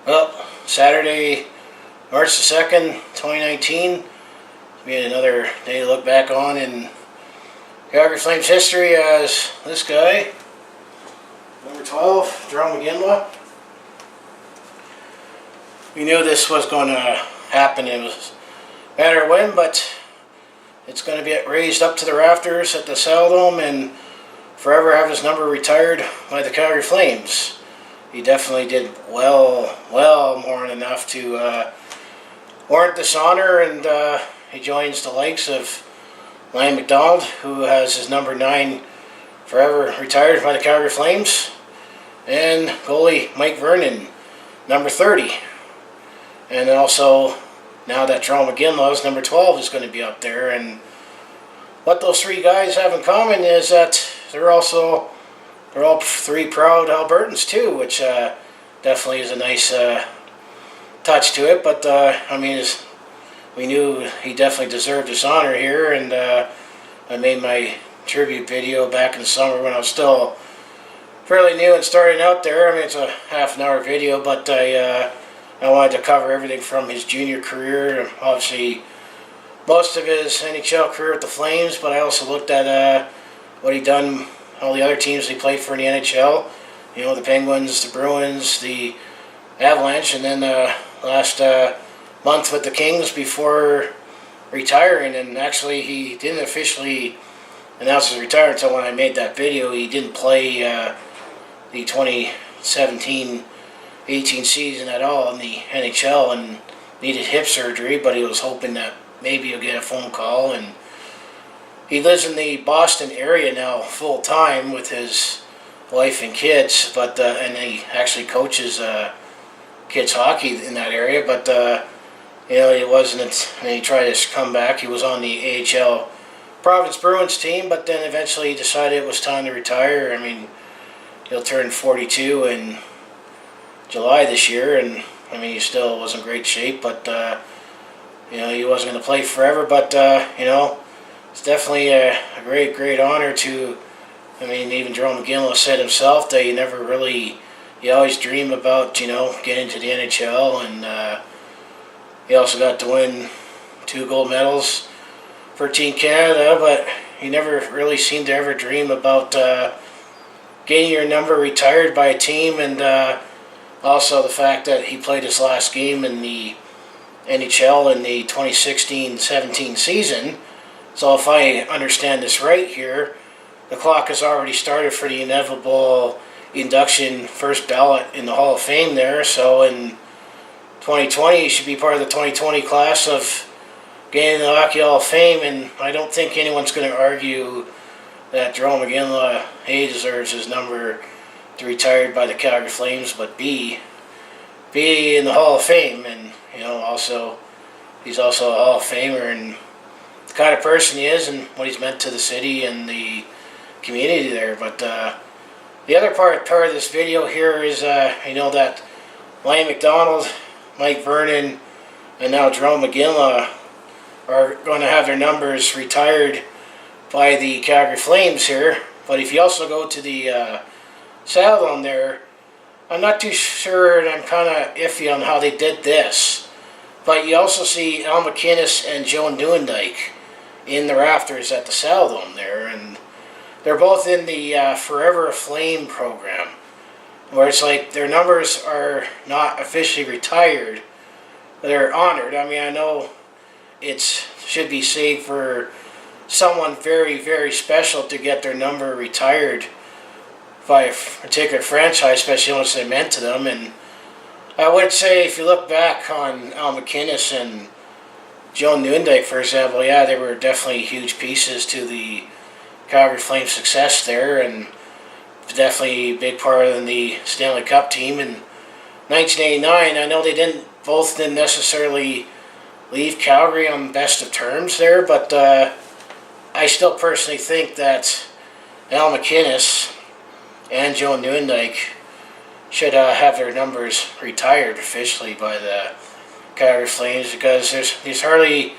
Well, Saturday, March the 2nd, 2019. We had another day to look back on in Calgary Flames history as this guy, number 12, Jarome Iginla. We knew this was going to happen. It was a matter of when, but it's going to be raised up to the rafters at the Saddledome and forever have his number retired by the Calgary Flames. He definitely did well more than enough to warrant this honor, and he joins the likes of Lanny McDonald, who has his number 9 forever retired by the Calgary Flames, and goalie Mike Vernon, number 30. And also, now that Jarome Iginla's number 12 is going to be up there, and what those three guys have in common is that they're all three proud Albertans too, which definitely is a nice touch to it. But I mean, we knew he definitely deserved this honor here, and I made my tribute video back in the summer when I was still fairly new and starting out there. I mean, it's a half-an-hour video, but I wanted to cover everything from his junior career, obviously most of his NHL career with the Flames, but I also looked at what he'd done, all the other teams he played for in the NHL. You know, the Penguins, the Bruins, the Avalanche, and then last month with the Kings before retiring. And actually, he didn't officially announce his retirement until when I made that video. He didn't play the 2017-18 season at all in the NHL and needed hip surgery, but he was hoping that maybe he'll get a phone call. And he lives in the Boston area now full time with his wife and kids, but and he actually coaches kids hockey in that area. But you know, it wasn't. And he tried to come back. He was on the AHL Providence Bruins team, but then eventually he decided it was time to retire. I mean, he'll turn 42 in July this year, and I mean, he still was in great shape, but you know, he wasn't going to play forever. But you know, it's definitely a great honor to. I mean, even Jarome Iginla said himself that you always dream about, you know, getting to the NHL, and he also got to win 2 gold medals for Team Canada, but he never really seemed to ever dream about getting your number retired by a team, and also the fact that he played his last game in the NHL in the 2016-17 season. So if I understand this right here, the clock has already started for the inevitable induction first ballot in the Hall of Fame there. So in 2020, he should be part of the 2020 class of getting the Hockey Hall of Fame, and I don't think anyone's going to argue that Jarome Iginla, A, deserves his number to retired by the Calgary Flames, but B in the Hall of Fame. And you know, also he's also a Hall of Famer, and the kind of person he is and what he's meant to the city and the community there. But the other part of this video here is you know, that Lanny McDonald, Mike Vernon, and now Jarome Iginla are going to have their numbers retired by the Calgary Flames here. But if you also go to the Saddledome there, I'm not too sure, and I'm kind of iffy on how they did this, but you also see MacInnis and Joe Nieuwendyk in the rafters at the Saddledome there, and they're both in the Forever Flame program, where it's like their numbers are not officially retired, but they're honored. I mean, I know it should be saved for someone very special to get their number retired by a particular franchise, especially once they meant to them. And I would say, if you look back on MacInnis and Joe Nieuwendyk, for example, yeah, they were definitely huge pieces to the Calgary Flames' success there, and definitely a big part of the Stanley Cup team in 1989. I know they didn't necessarily leave Calgary on the best of terms there, but I still personally think that MacInnis and Joe Nieuwendyk should have their numbers retired officially by the Calgary Flames, because you hardly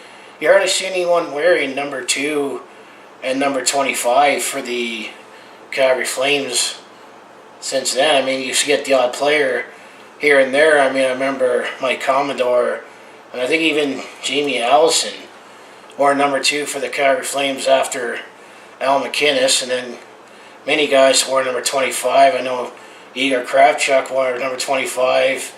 see anyone wearing number 2 and number 25 for the Calgary Flames since then. I mean, you get the odd player here and there. I mean, I remember Mike Commodore, and I think even Jamie Allison wore number 2 for the Calgary Flames after Al MacInnis, and then many guys wore number 25. I know Igor Kravchuk wore number 25.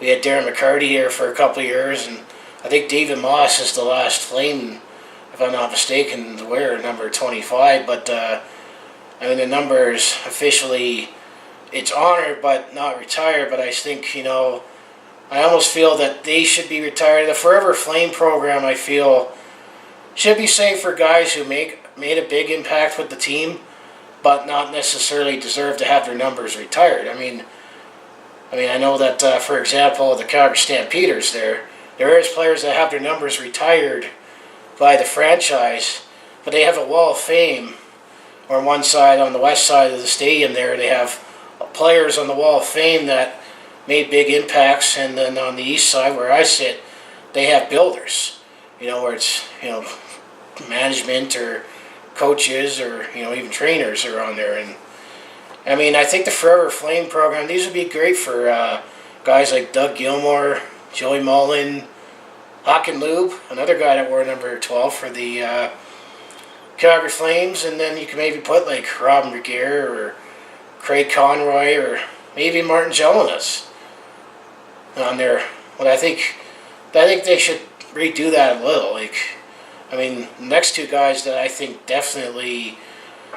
We had Darren McCarty here for a couple of years, and I think David Moss is the last Flame, if I'm not mistaken, to wear number 25. But I mean, the number is officially, it's honored but not retired. But I think, I almost feel that they should be retired. The Forever Flame program, I feel, should be saved for guys who made a big impact with the team, but not necessarily deserve to have their numbers retired. I mean, I know that, for example, the Calgary Stampeders, there is players that have their numbers retired by the franchise, but they have a wall of fame. Or on one side, on the west side of the stadium there, they have players on the wall of fame that made big impacts, and then on the east side, where I sit, they have builders, where it's, management or coaches or, even trainers are on there. And I mean, I think the Forever Flame program, these would be great for guys like Doug Gilmour, Joey Mullen, Hakan Lube, another guy that wore number 12 for the Calgary Flames, and then you can maybe put like Robin Regier or Craig Conroy or maybe Martin Jelinas on there. But I think they should redo that a little. The next 2 guys that I think definitely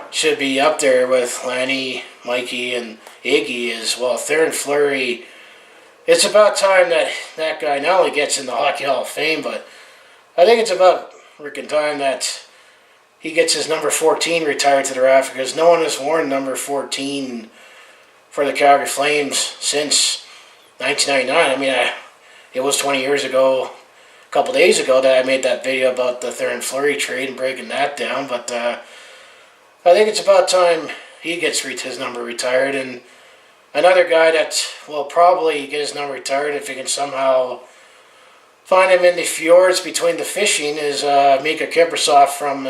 should be up there with Lanny, Mikey, and Iggy is, well, Theoren Fleury. It's about time that guy not only gets in the Hockey Hall of Fame, but I think it's about freaking time that he gets his number 14 retired to the raft, because no one has worn number 14 for the Calgary Flames since 1999. I mean, it was 20 years ago, a couple days ago, that I made that video about the Theoren Fleury trade and breaking that down, but I think it's about time he gets his number retired. And another guy that will probably get his number retired if he can somehow find him in the fjords between the fishing is Mika Kiprasov from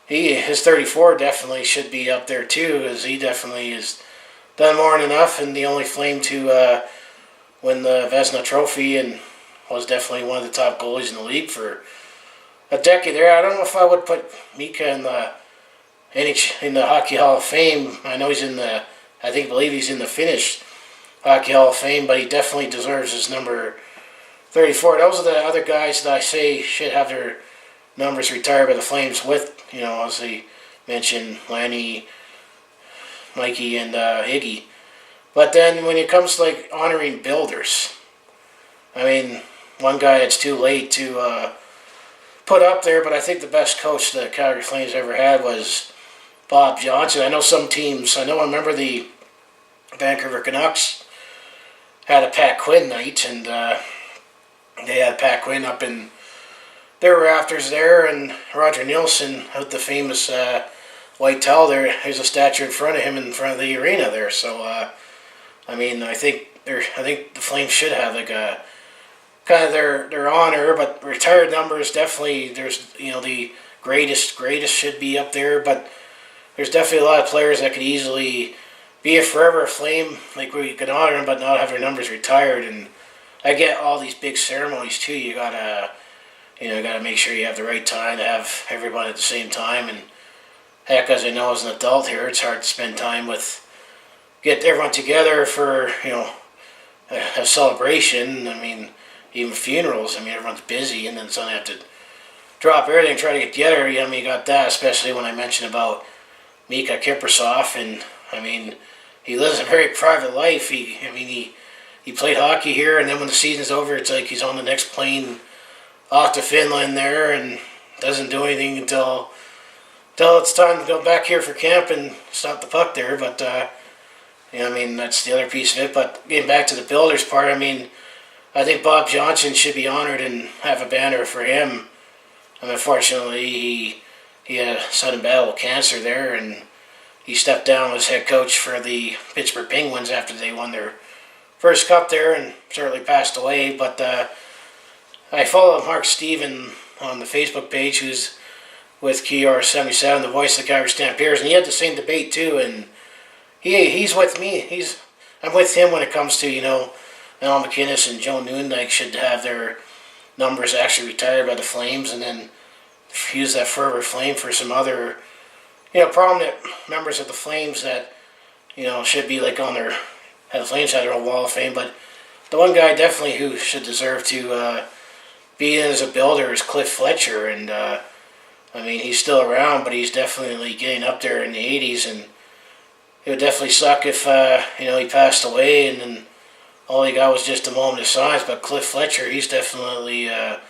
his 34 definitely should be up there too, as he definitely has done more than enough, and the only Flame to win the Vezina Trophy, and was definitely one of the top goalies in the league for a decade there. I don't know if I would put Mika in the Hockey Hall of Fame. I know he's believe he's in the Finnish Hockey Hall of Fame, but he definitely deserves his number 34. Those are the other guys that I say should have their numbers retired by the Flames with, as they mentioned, Lanny, Mikey, and Iggy. But then when it comes to honoring builders, I mean, one guy that's too late to put up there, but I think the best coach the Calgary Flames ever had was Bob Johnson. I remember the Vancouver Canucks had a Pat Quinn night, and they had Pat Quinn up in their rafters there, and Roger Nielsen with the famous white towel there. There's a statue in front of him in front of the arena there. So I think the Flames should have a kind of their honor, but retired numbers definitely. There's the greatest should be up there, but there's definitely a lot of players that could easily be a forever Flame, where you can honor them but not have their numbers retired. And I get all these big ceremonies too. You gotta make sure you have the right time to have everyone at the same time. And heck, as I know as an adult here, it's hard to spend time get everyone together for a celebration. I mean, even funerals. I mean, everyone's busy, and then suddenly have to drop everything, try to get together. You got that, especially when I mentioned about Mika Kiprasov, and I mean, he lives a very private life. He played hockey here, and then when the season's over, it's like he's on the next plane off to Finland there, and doesn't do anything until it's time to go back here for camp and stop the puck there. But that's the other piece of it. But getting back to the builders part, I think Bob Johnson should be honored and have a banner for him. Unfortunately, he had a sudden battle with cancer there, and he stepped down as head coach for the Pittsburgh Penguins after they won their first cup there, and shortly passed away. But I follow Mark Steven on the Facebook page, who's with KR77, the voice of the Calgary Stampeders, and he had the same debate too, and he's with me. I'm with him when it comes to, now MacInnis and Joe Nieuwendyk should have their numbers actually retired by the Flames, and then use that forever flame for some other, prominent members of the Flames that, should be like on their, the Flames had their own wall of fame, but the one guy definitely who should deserve to be in as a builder is Cliff Fletcher, and he's still around, but he's definitely getting up there in the 80s, and it would definitely suck if, he passed away and then all he got was just a moment of silence. But Cliff Fletcher, he's definitely a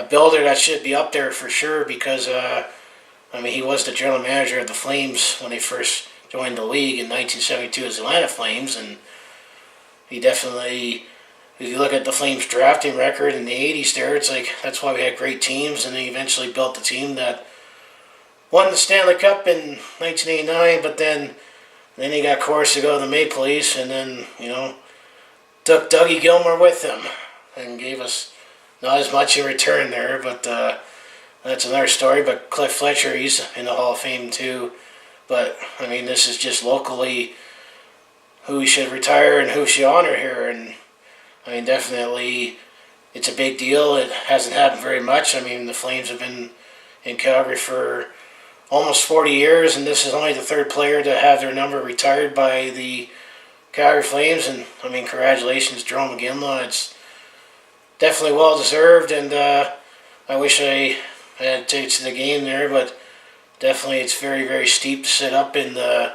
builder that should be up there for sure, because, he was the general manager of the Flames when they first joined the league in 1972 as the Atlanta Flames, and he definitely, if you look at the Flames drafting record in the 80s there, it's like, that's why we had great teams, and they eventually built the team that won the Stanley Cup in 1989, but then he got coerced to go to the Maple Leafs, and then, took Dougie Gilmour with him and gave us not as much in return there, but that's another story. But Cliff Fletcher, he's in the Hall of Fame too. But, this is just locally who we should retire and who we should honor here, and definitely it's a big deal. It hasn't happened very much. The Flames have been in Calgary for almost 40 years, and this is only the third player to have their number retired by the Calgary Flames, and congratulations, Jarome Iginla. It's definitely well deserved, and I wish I had tickets to the game there, but definitely it's very, very steep to sit up in the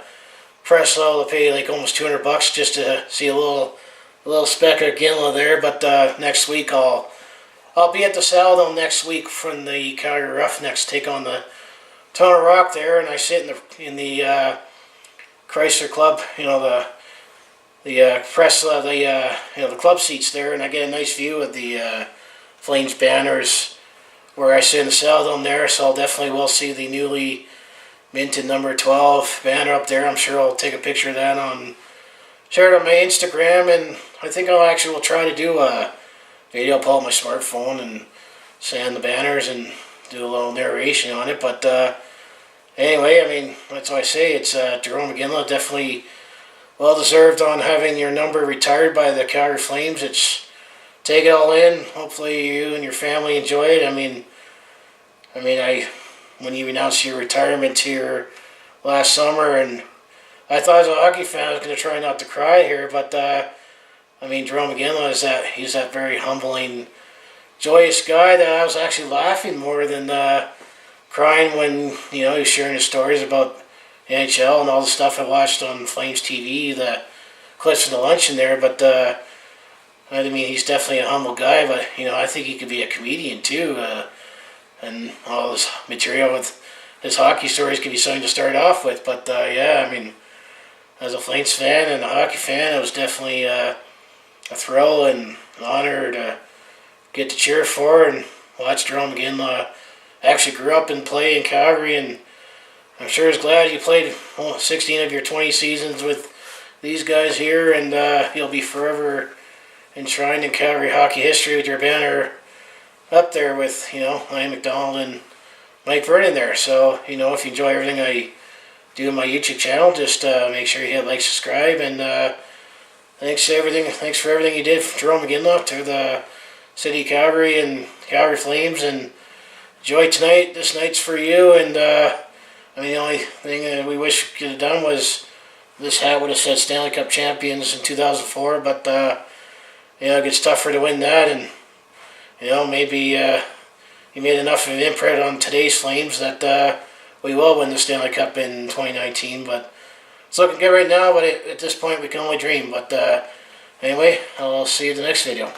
press level to pay like almost $200 just to see a little speck of Iginla there. But next week I'll be at the Saddledome next week from the Calgary Roughnecks take on the Toronto Rock there, and I sit in the Chrysler Club, the press, the club seats there, and I get a nice view of the Flames banners where I sit in the Saddledome there. So I'll definitely will see the newly minted number 12 banner up there. I'm sure I'll take a picture of that share it on my Instagram, and I think I'll actually will try to do a video, pull out my smartphone and scan the banners and do a little narration on it. But anyway, that's why I say it's Jarome Iginla, definitely well deserved on having your number retired by the Calgary Flames. It's take it all in. Hopefully you and your family enjoy it. When you announced your retirement here last summer, and I thought as a hockey fan I was going to try not to cry here, but Jarome Iginla he's that very humbling, joyous guy that I was actually laughing more than crying when he was sharing his stories about NHL and all the stuff I watched on Flames TV, the clips from the luncheon there. But he's definitely a humble guy, but I think he could be a comedian too, and all his material with his hockey stories could be something to start off with. But as a Flames fan and a hockey fan, it was definitely a thrill and an honor to get to cheer for and watch Jarome Iginla actually grew up and play in Calgary, and I'm sure he's glad you played 16 of your 20 seasons with these guys here, and you'll be forever enshrined in Calgary hockey history with your banner up there with, Lanny McDonald and Mike Vernon there. So, if you enjoy everything I do on my YouTube channel, just make sure you hit like, subscribe, and thanks for everything you did for Jarome Iginla, to the city of Calgary and Calgary Flames, and enjoy tonight. This night's for you, and the only thing that we wish we could have done was this hat would have said Stanley Cup champions in 2004, but it gets tougher to win that, and maybe you made enough of an imprint on today's Flames that we will win the Stanley Cup in 2019. But it's looking good right now, but at this point we can only dream. But anyway, I'll see you in the next video.